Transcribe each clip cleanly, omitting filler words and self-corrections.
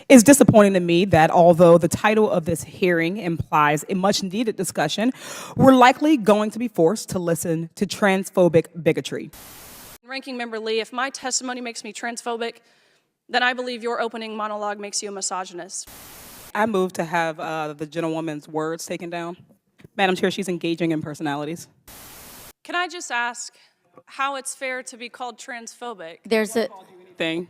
It's disappointing to me that although the title of this hearing implies a much needed discussion, we're likely going to be forced to listen to transphobic bigotry. Ranking Member Lee, if my testimony makes me transphobic, then I believe your opening monologue makes you a misogynist. I move to have the gentlewoman's words taken down. Madam Chair, she's engaging in personalities. Can I just ask how it's fair to be called transphobic? There's a Thing.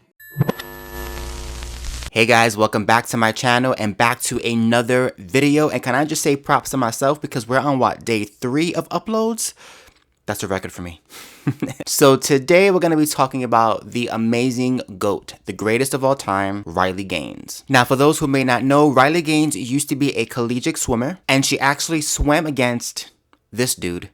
Hey guys, welcome back to my channel and back to another video. And can I just say props to myself because we're on day 3 of uploads? That's a record for me. So today we're going to be talking about the amazing GOAT, the greatest of all time, Riley Gaines. Now for those who may not know, Riley Gaines used to be a collegiate swimmer and she actually swam against this dude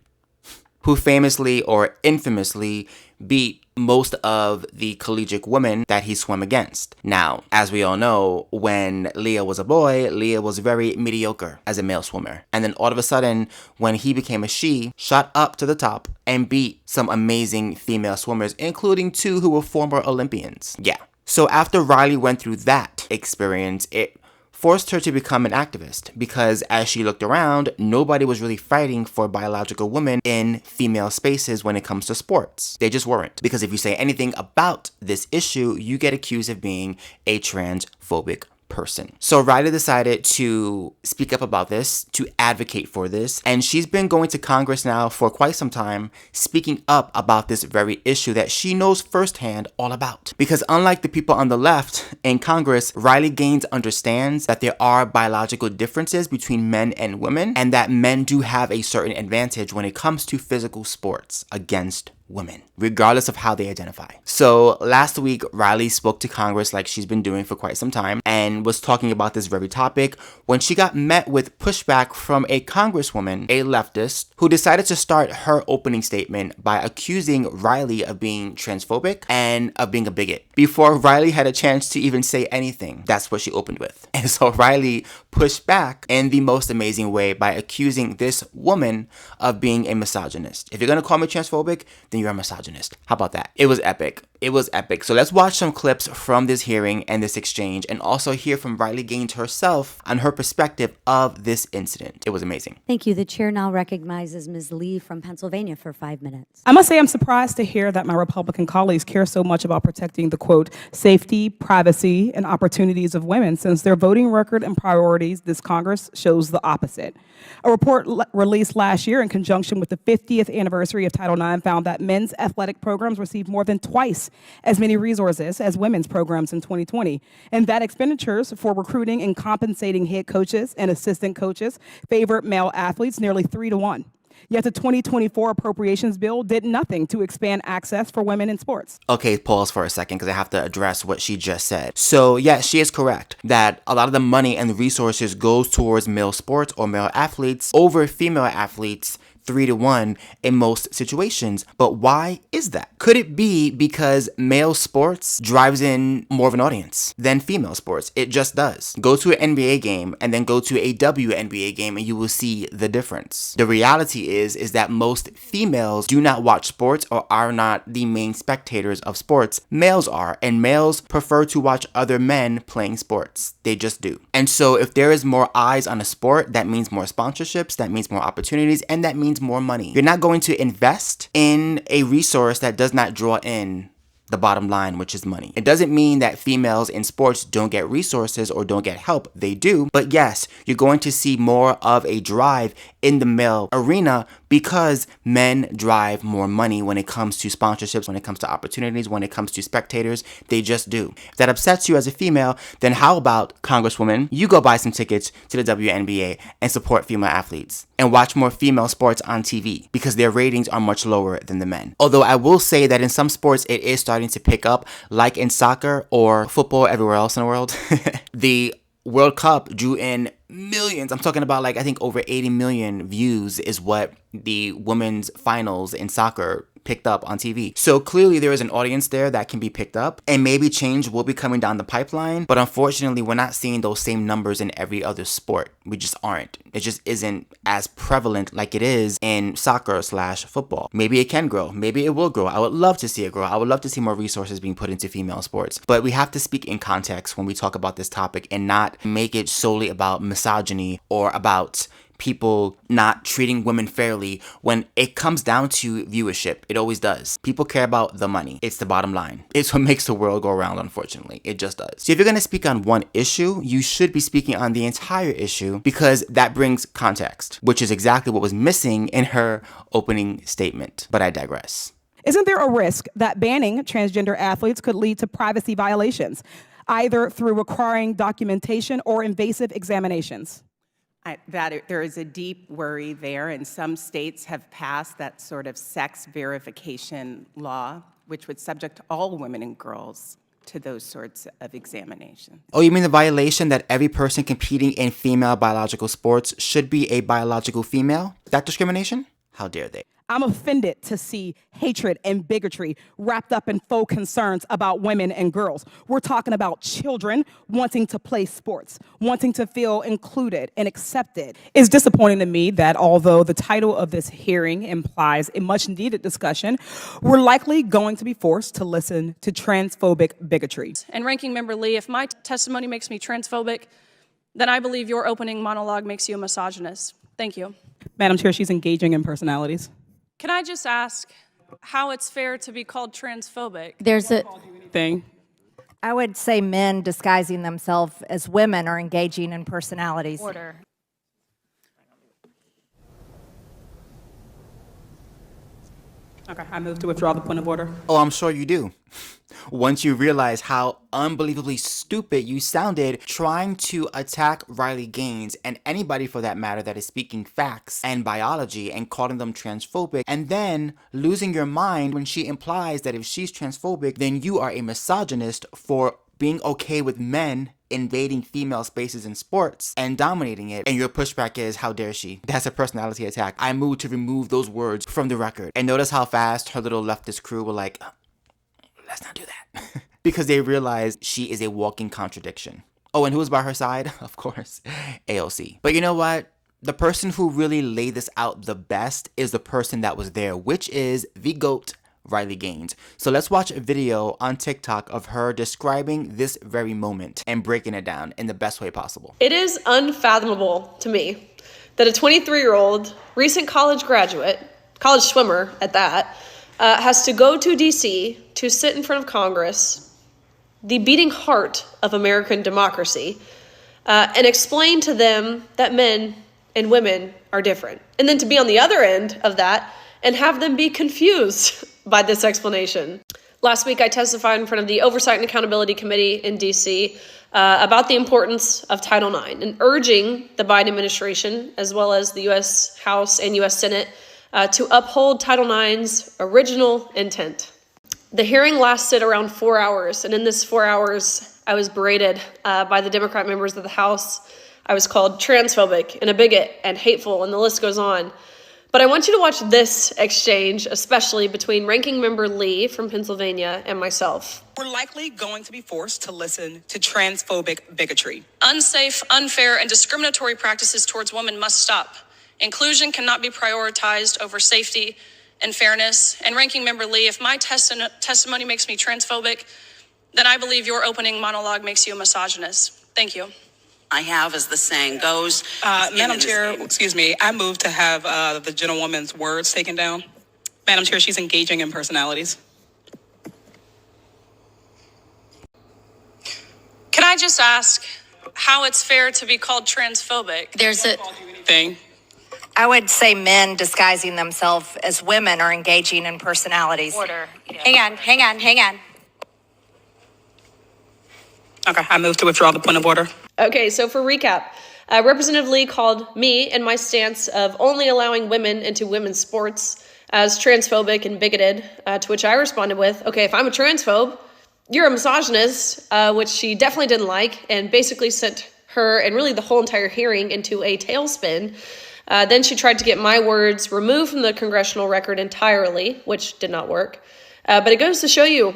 who famously or infamously beat most of the collegiate women that he swam against. Now, as we all know, when Leah was a boy, Leah was very mediocre as a male swimmer. And then all of a sudden, when he became a she, shot up to the top and beat some amazing female swimmers, including 2 who were former Olympians. Yeah. So after Riley went through that experience, it forced her to become an activist because as she looked around, nobody was really fighting for biological women in female spaces when it comes to sports. They just weren't. Because if you say anything about this issue, you get accused of being a transphobic person. So Riley decided to speak up about this, to advocate for this, and she's been going to Congress now for quite some time, speaking up about this very issue that she knows firsthand all about. Because unlike the people on the left in Congress, Riley Gaines understands that there are biological differences between men and women, and that men do have a certain advantage when it comes to physical sports against women, regardless of how they identify. So last week, Riley spoke to Congress like she's been doing for quite some time and was talking about this very topic when she got met with pushback from a congresswoman, a leftist, who decided to start her opening statement by accusing Riley of being transphobic and of being a bigot. Before Riley had a chance to even say anything, that's what she opened with. And so Riley pushed back in the most amazing way by accusing this woman of being a misogynist. If you're gonna call me transphobic, then you're a misogynist. How about that? It was epic. It was epic. So let's watch some clips from this hearing and this exchange and also hear from Riley Gaines herself on her perspective of this incident. It was amazing. Thank you. The chair now recognizes Ms. Lee from Pennsylvania for 5 minutes. I must say I'm surprised to hear that my Republican colleagues care so much about protecting the, quote, safety, privacy, and opportunities of women, since their voting record and priorities this Congress shows the opposite. A report released last year in conjunction with the 50th anniversary of Title IX found that men's athletic programs received more than twice as many resources as women's programs in 2020, and that expenditures for recruiting and compensating head coaches and assistant coaches favored male athletes nearly 3 to 1. Yet the 2024 appropriations bill did nothing to expand access for women in sports. Okay, pause for a second because I have to address what she just said. So yeah, she is correct that a lot of the money and the resources goes towards male sports or male athletes over female athletes 3 to 1 in most situations. But why is that? Could it be because male sports drives in more of an audience than female sports? It just does. Go to an NBA game and then go to a WNBA game and you will see the difference. The reality is that most females do not watch sports or are not the main spectators of sports. Males are, and males prefer to watch other men playing sports. They just do. And so if there is more eyes on a sport, that means more sponsorships, that means more opportunities, and that means more money. You're not going to invest in a resource that does not draw in the bottom line, which is money. It doesn't mean that females in sports don't get resources or don't get help. They do. But yes, you're going to see more of a drive in the male arena because men drive more money when it comes to sponsorships, when it comes to opportunities, when it comes to spectators. They just do. If that upsets you as a female, then how about, Congresswoman, you go buy some tickets to the WNBA and support female athletes and watch more female sports on TV because their ratings are much lower than the men. Although I will say that in some sports, it is starting to pick up, like in soccer or football everywhere else in the world. The World Cup drew in millions. I'm talking about I think over 80 million views is what the women's finals in soccer picked up on TV. So clearly there is an audience there that can be picked up, and maybe change will be coming down the pipeline, but unfortunately we're not seeing those same numbers in every other sport. We just aren't. It just isn't as prevalent like it is in soccer/football. Maybe it can grow. Maybe it will grow. I would love to see it grow. I would love to see more resources being put into female sports. But we have to speak in context when we talk about this topic and not make it solely about misogyny or about people not treating women fairly. When it comes down to viewership, it always does. People care about the money. It's the bottom line. It's what makes the world go around, unfortunately. It just does. So if you're going to speak on one issue, you should be speaking on the entire issue, because that brings context, which is exactly what was missing in her opening statement. But I digress. Isn't there a risk that banning transgender athletes could lead to privacy violations, either through requiring documentation or invasive examinations? There is a deep worry there, and some states have passed that sort of sex verification law, which would subject all women and girls to those sorts of examinations. Oh, you mean the violation that every person competing in female biological sports should be a biological female? That discrimination? How dare they? I'm offended to see hatred and bigotry wrapped up in faux concerns about women and girls. We're talking about children wanting to play sports, wanting to feel included and accepted. It's disappointing to me that although the title of this hearing implies a much needed discussion, we're likely going to be forced to listen to transphobic bigotry. And Ranking Member Lee, if my testimony makes me transphobic, then I believe your opening monologue makes you a misogynist. Thank you. Madam Chair, she's engaging in personalities. Can I just ask how it's fair to be called transphobic? There's a Thing. I would say men disguising themselves as women are engaging in personalities. Order. Okay, I move to withdraw the point of order. Oh, I'm sure you do. Once you realize how unbelievably stupid you sounded trying to attack Riley Gaines and anybody for that matter that is speaking facts and biology and calling them transphobic, and then losing your mind when she implies that if she's transphobic, then you are a misogynist for being okay with men invading female spaces in sports and dominating it, and your pushback is, how dare she? That's a personality attack. I move to remove those words from the record. And notice how fast her little leftist crew were like, let's not do that. Because they realize she is a walking contradiction. Oh, and who's by her side? Of course, AOC. But you know what? The person who really laid this out the best is the person that was there, which is the GOAT, Riley Gaines. So let's watch a video on TikTok of her describing this very moment and breaking it down in the best way possible. It is unfathomable to me that a 23-year-old recent college graduate, college swimmer at that, has to go to DC to sit in front of Congress, the beating heart of American democracy, and explain to them that men and women are different. And then to be on the other end of that and have them be confused by this explanation. Last week, I testified in front of the Oversight and Accountability Committee in DC about the importance of Title IX and urging the Biden administration, as well as the U.S. House and U.S. Senate, to uphold Title IX's original intent. The hearing lasted around 4 hours, and in this 4 hours, I was berated by the Democrat members of the House. I was called transphobic and a bigot and hateful, and the list goes on. But I want you to watch this exchange, especially between Ranking Member Lee from Pennsylvania and myself. We're likely going to be forced to listen to transphobic bigotry. Unsafe, unfair, and discriminatory practices towards women must stop. Inclusion cannot be prioritized over safety and fairness. And Ranking Member Lee, if my testimony makes me transphobic, then I believe your opening monologue makes you a misogynist. Thank you. I have, as the saying goes. Madam Chair, excuse me, I move to have the gentlewoman's words taken down. Madam Chair, she's engaging in personalities. Can I just ask how it's fair to be called transphobic? there's a Thing. I would say men disguising themselves as women are engaging in personalities. Order. Hang on. Okay, I move to withdraw the point of order. Okay, so for recap, Representative Lee called me and my stance of only allowing women into women's sports as transphobic and bigoted, to which I responded with, okay, if I'm a transphobe, you're a misogynist, which she definitely didn't like, and basically sent her and really the whole entire hearing into a tailspin. Then she tried to get my words removed from the congressional record entirely, which did not work. But it goes to show you,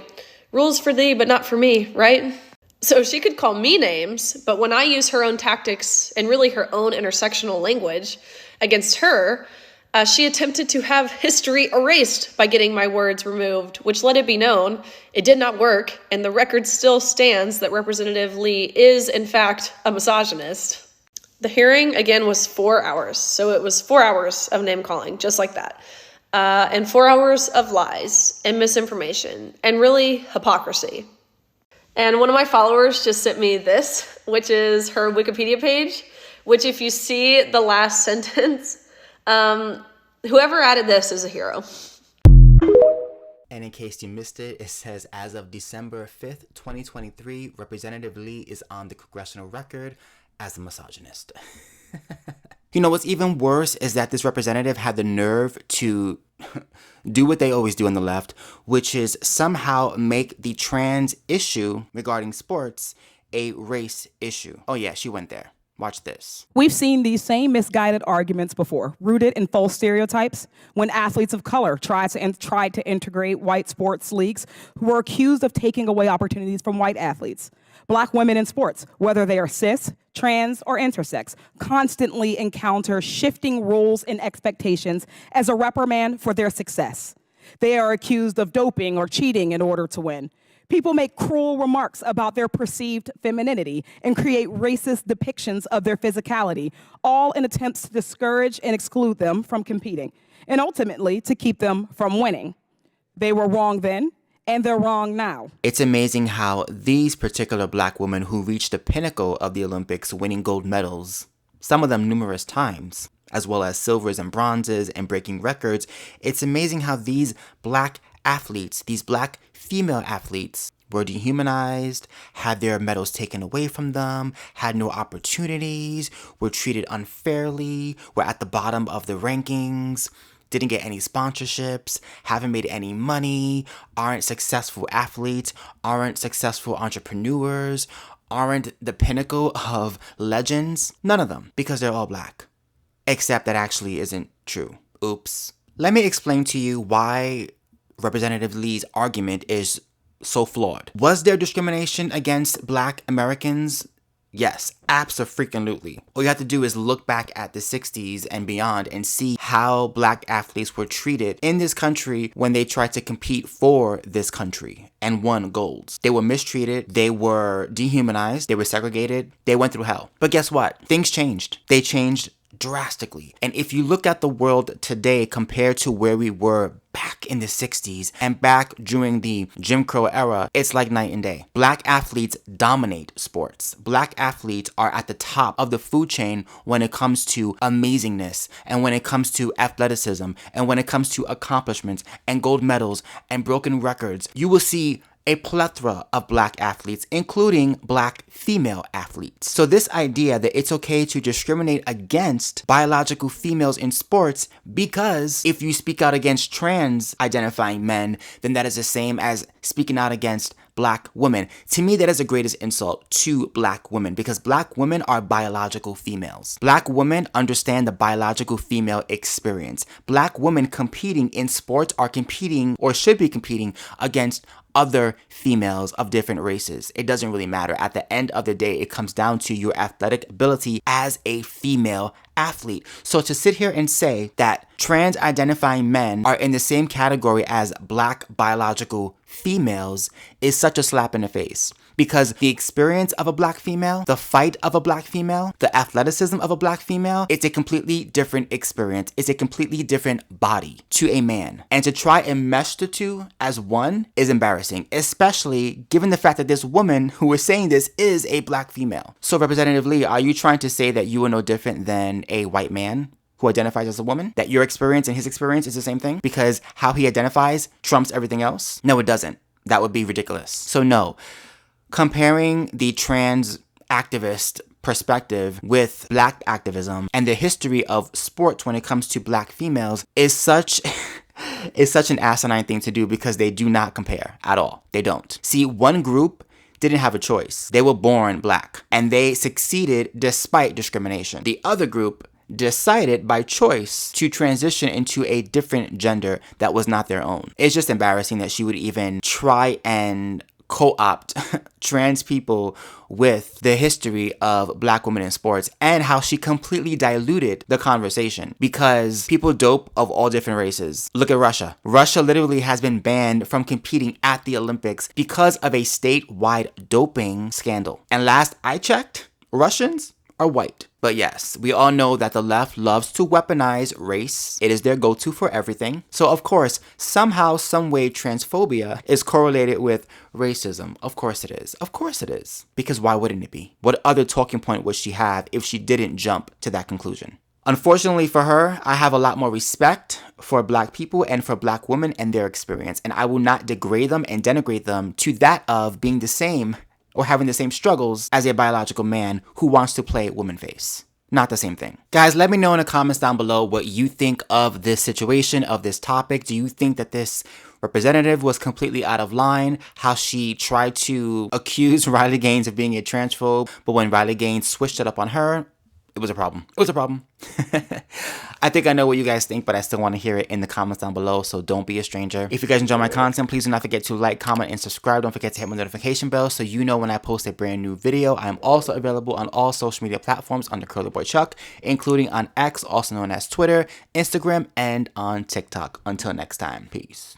rules for thee, but not for me, right? So she could call me names, but when I use her own tactics and really her own intersectional language against her, she attempted to have history erased by getting my words removed, which, let it be known, it did not work, and the record still stands that Representative Lee is, in fact, a misogynist. The hearing, again, was 4 hours, so it was 4 hours of name-calling, just like that, and 4 hours of lies and misinformation, and really hypocrisy. And one of my followers just sent me this, which is her Wikipedia page, which if you see the last sentence, whoever added this is a hero. And in case you missed it, it says, as of December 5th, 2023, Representative Lee is on the congressional record as a misogynist. You know, what's even worse is that this representative had the nerve to do what they always do on the left, which is somehow make the trans issue regarding sports a race issue. Oh yeah, she went there. Watch this. We've seen these same misguided arguments before, rooted in false stereotypes, when athletes of color tried to integrate white sports leagues who were accused of taking away opportunities from white athletes. Black women in sports, whether they are cis, trans, or intersex, constantly encounter shifting rules and expectations as a reprimand for their success. They are accused of doping or cheating in order to win. People make cruel remarks about their perceived femininity and create racist depictions of their physicality, all in attempts to discourage and exclude them from competing, and ultimately to keep them from winning. They were wrong then, and they're wrong now. It's amazing how these particular black women who reached the pinnacle of the Olympics, winning gold medals, some of them numerous times, as well as silvers and bronzes and breaking records, it's amazing how these black athletes, these black female athletes, were dehumanized, had their medals taken away from them, had no opportunities, were treated unfairly, were at the bottom of the rankings, didn't get any sponsorships, haven't made any money, aren't successful athletes, aren't successful entrepreneurs, aren't the pinnacle of legends. None of them, because they're all black. Except that actually isn't true. Oops. Let me explain to you why Representative Lee's argument is so flawed. Was there discrimination against black Americans? Yes, abso-freaking-lutely. All you have to do is look back at the 60s and beyond and see how black athletes were treated in this country when they tried to compete for this country and won golds. They were mistreated, they were dehumanized, they were segregated, they went through hell. But guess what? Things changed. They changed drastically. And if you look at the world today compared to where we were back in the 60s and back during the Jim Crow era, it's like night and day. Black athletes dominate sports. Black athletes are at the top of the food chain when it comes to amazingness and when it comes to athleticism and when it comes to accomplishments and gold medals and broken records. You will see a plethora of black athletes, including black female athletes. So this idea that it's okay to discriminate against biological females in sports because if you speak out against trans identifying men, then that is the same as speaking out against black women. To me, that is the greatest insult to black women because black women are biological females. Black women understand the biological female experience. Black women competing in sports are competing or should be competing against other females of different races. It doesn't really matter. At the end of the day, it comes down to your athletic ability as a female athlete. So to sit here and say that trans identifying men are in the same category as black biological females is such a slap in the face. Because the experience of a black female, the fight of a black female, the athleticism of a black female, it's a completely different experience. It's a completely different body to a man. And to try and mesh the two as one is embarrassing, especially given the fact that this woman who is saying this is a black female. So Representative Lee, are you trying to say that you are no different than a white man who identifies as a woman? That your experience and his experience is the same thing? Because how he identifies trumps everything else? No, it doesn't. That would be ridiculous. So no. Comparing the trans activist perspective with black activism and the history of sports when it comes to black females is such an asinine thing to do because they do not compare at all. They don't. See, one group didn't have a choice. They were born black and they succeeded despite discrimination. The other group decided by choice to transition into a different gender that was not their own. It's just embarrassing that she would even try and co-opt trans people with the history of black women in sports, and how she completely diluted the conversation because people dope of all different races. Look at Russia. Russia literally has been banned from competing at the Olympics because of a statewide doping scandal. And last I checked, Russians are white. But yes, we all know that the left loves to weaponize race. It is their go-to for everything. So of course, somehow, some way, transphobia is correlated with racism. Of course it is. Of course it is. Because why wouldn't it be? What other talking point would she have if she didn't jump to that conclusion? Unfortunately for her, I have a lot more respect for black people and for black women and their experience. And I will not degrade them and denigrate them to that of being the same or having the same struggles as a biological man who wants to play woman face. Not the same thing. Guys, let me know in the comments down below what you think of this situation, of this topic. Do you think that this representative was completely out of line? How she tried to accuse Riley Gaines of being a transphobe, but when Riley Gaines switched it up on her, it was a problem. It was a problem. I think I know what you guys think, but I still want to hear it in the comments down below, so don't be a stranger. If you guys enjoy my content, please do not forget to like, comment, and subscribe. Don't forget to hit my notification bell so you know when I post a brand new video. I am also available on all social media platforms under CurlyBoyChuck, including on X, also known as Twitter, Instagram, and on TikTok. Until next time, peace.